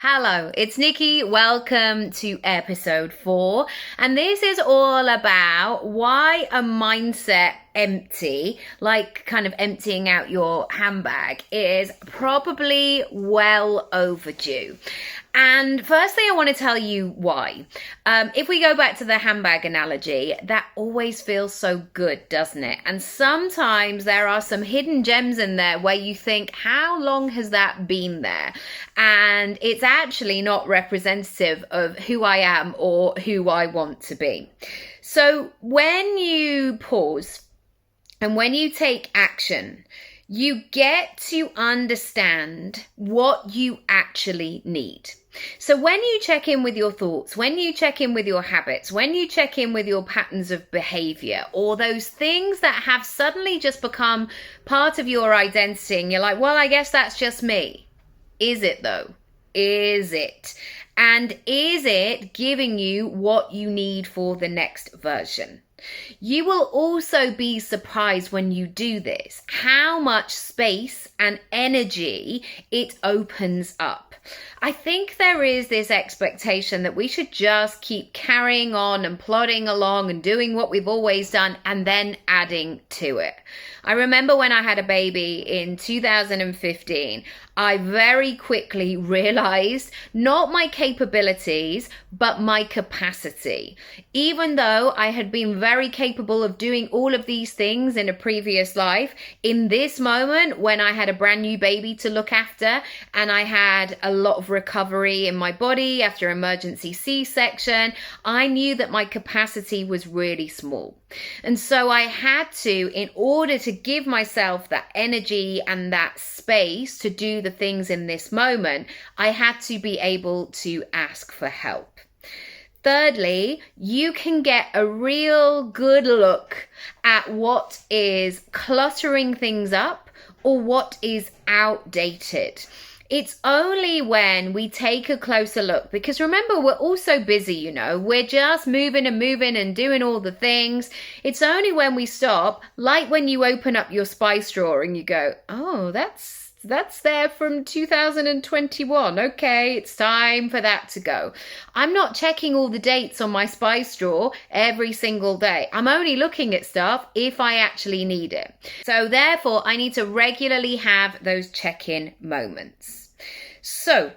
Hello, it's Nikki. Welcome to episode 4. And this is all about why a mindset empty, like kind of emptying out your handbag, is probably well overdue. And firstly, I want to tell you why. If we go back to the handbag analogy, that always feels so good, doesn't it? And sometimes there are some hidden gems in there where you think, how long has that been there? And it's actually not representative of who I am or who I want to be. So when you pause and when you take action, you get to understand what you actually need. So when you check in with your thoughts, when you check in with your habits, when you check in with your patterns of behavior, or those things that have suddenly just become part of your identity, and you're like, well, I guess that's just me. Is it though? Is it? And is it giving you what you need for the next version? You will also be surprised when you do this, how much space and energy it opens up. I think there is this expectation that we should just keep carrying on and plodding along and doing what we've always done and then adding to it. I remember when I had a baby in 2015, I very quickly realized not my capabilities, but my capacity. Even though I had been very capable of doing all of these things in a previous life, in this moment when I had a brand new baby to look after and I had a lot of recovery in my body after emergency C-section, I knew that my capacity was really small. And so I had to, in order to give myself that energy and that space to do the things in this moment, I had to be able to ask for help. Thirdly, you can get a real good look at what is cluttering things up or what is outdated. It's only when we take a closer look, because remember, we're all so busy, we're just moving and doing all the things. It's only when we stop, like when you open up your spice drawer and you go, oh, that's there from 2021. Okay, it's time for that to go. I'm not checking all the dates on my spice drawer every single day. I'm only looking at stuff if I actually need it. So therefore, I need to regularly have those check-in moments. So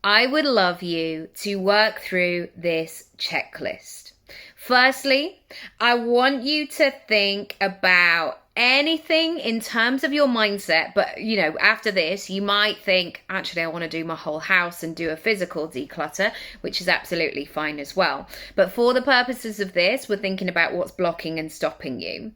I would love you to work through this checklist. Firstly, I want you to think about anything in terms of your mindset, but after this you might think, actually I want to do my whole house and do a physical declutter, which is absolutely fine as well. But for the purposes of this, we're thinking about what's blocking and stopping you.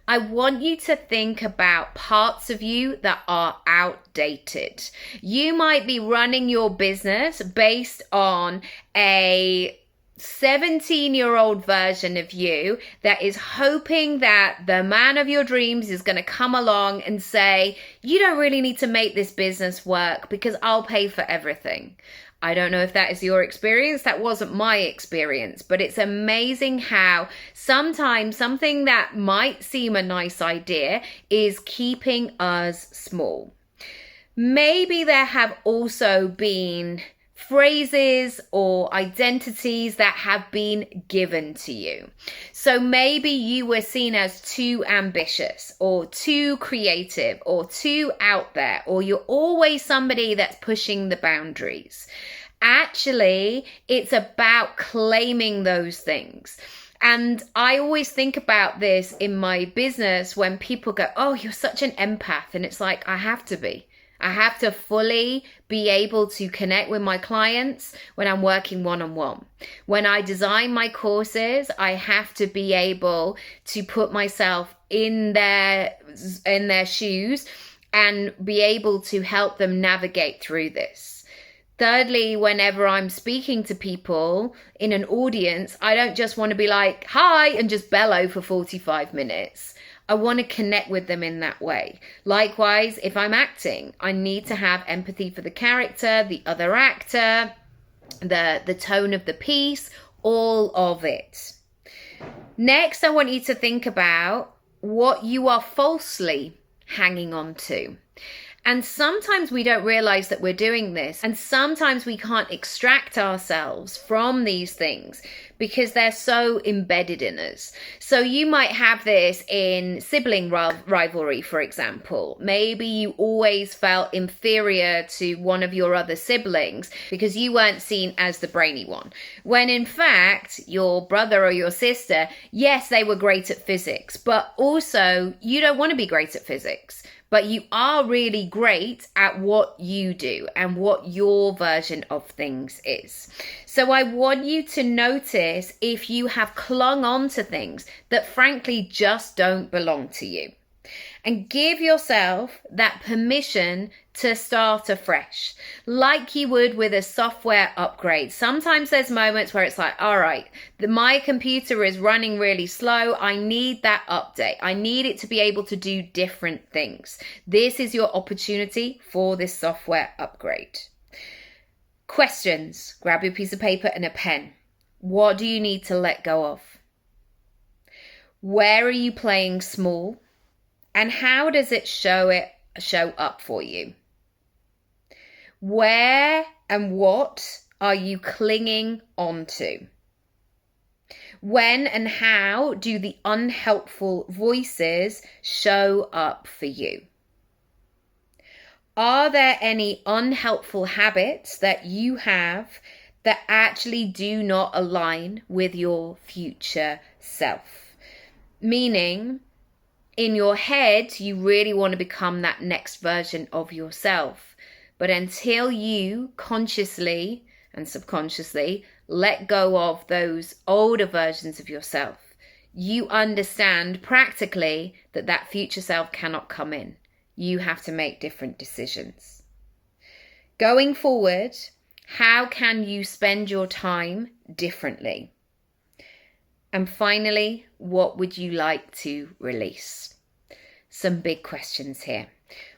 I want you to think about parts of you that are outdated. You might be running your business based on a 17-year-old version of you that is hoping that the man of your dreams is going to come along and say, you don't really need to make this business work because I'll pay for everything. I don't know if that is your experience. That wasn't my experience, but it's amazing how sometimes something that might seem a nice idea is keeping us small. Maybe there have also been phrases or identities that have been given to you. So maybe you were seen as too ambitious or too creative or too out there, or you're always somebody that's pushing the boundaries. Actually, it's about claiming those things. And I always think about this in my business when people go, oh, you're such an empath. And it's like, I have to be. I have to fully be able to connect with my clients when I'm working one-on-one. When I design my courses, I have to be able to put myself in their shoes and be able to help them navigate through this. Thirdly, whenever I'm speaking to people in an audience, I don't just want to be like, hi, and just bellow for 45 minutes. I want to connect with them in that way. Likewise, if I'm acting, I need to have empathy for the character, the other actor, the tone of the piece, all of it. Next, I want you to think about what you are falsely hanging on to. And sometimes we don't realize that we're doing this. And sometimes we can't extract ourselves from these things because they're so embedded in us. So you might have this in sibling rivalry, for example. Maybe you always felt inferior to one of your other siblings because you weren't seen as the brainy one. When in fact, your brother or your sister, yes, they were great at physics, but also you don't want to be great at physics. But you are really great at what you do and what your version of things is. So I want you to notice if you have clung on to things that frankly just don't belong to you. And give yourself that permission to start afresh, like you would with a software upgrade. Sometimes there's moments where it's like, all right, my computer is running really slow. I need that update. I need it to be able to do different things. This is your opportunity for this software upgrade. Questions. Grab your piece of paper and a pen. What do you need to let go of? Where are you playing small? And how does it show up for you? Where and what are you clinging onto? When and how do the unhelpful voices show up for you? Are there any unhelpful habits that you have that actually do not align with your future self? Meaning, in your head, you really want to become that next version of yourself. But until you consciously and subconsciously let go of those older versions of yourself, you understand practically that that future self cannot come in. You have to make different decisions. Going forward, how can you spend your time differently? And finally, what would you like to release? Some big questions here.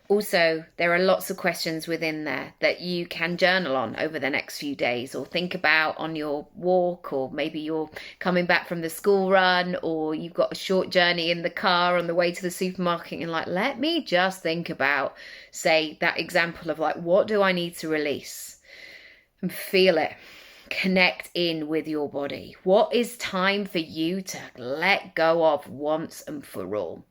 Also, there are lots of questions within there that you can journal on over the next few days or think about on your walk, or maybe you're coming back from the school run, or you've got a short journey in the car on the way to the supermarket and like, let me just think about, say, that example of like, what do I need to release? And feel it. Connect in with your body. What is time for you to let go of once and for all?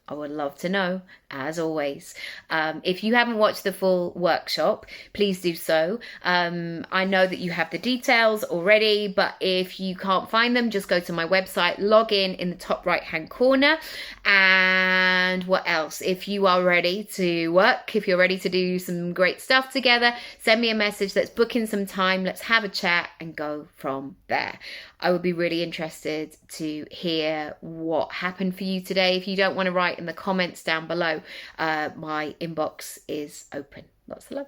I would love to know, as always. If you haven't watched the full workshop, please do so. I know that you have the details already, but if you can't find them, just go to my website, log in the top right-hand corner. And what else? If you are ready to work, if you're ready to do some great stuff together, send me a message. Let's book in some time. Let's have a chat and go from there. I would be really interested to hear what happened for you today. If you don't want to write in the comments down below, my inbox is open. Lots of love.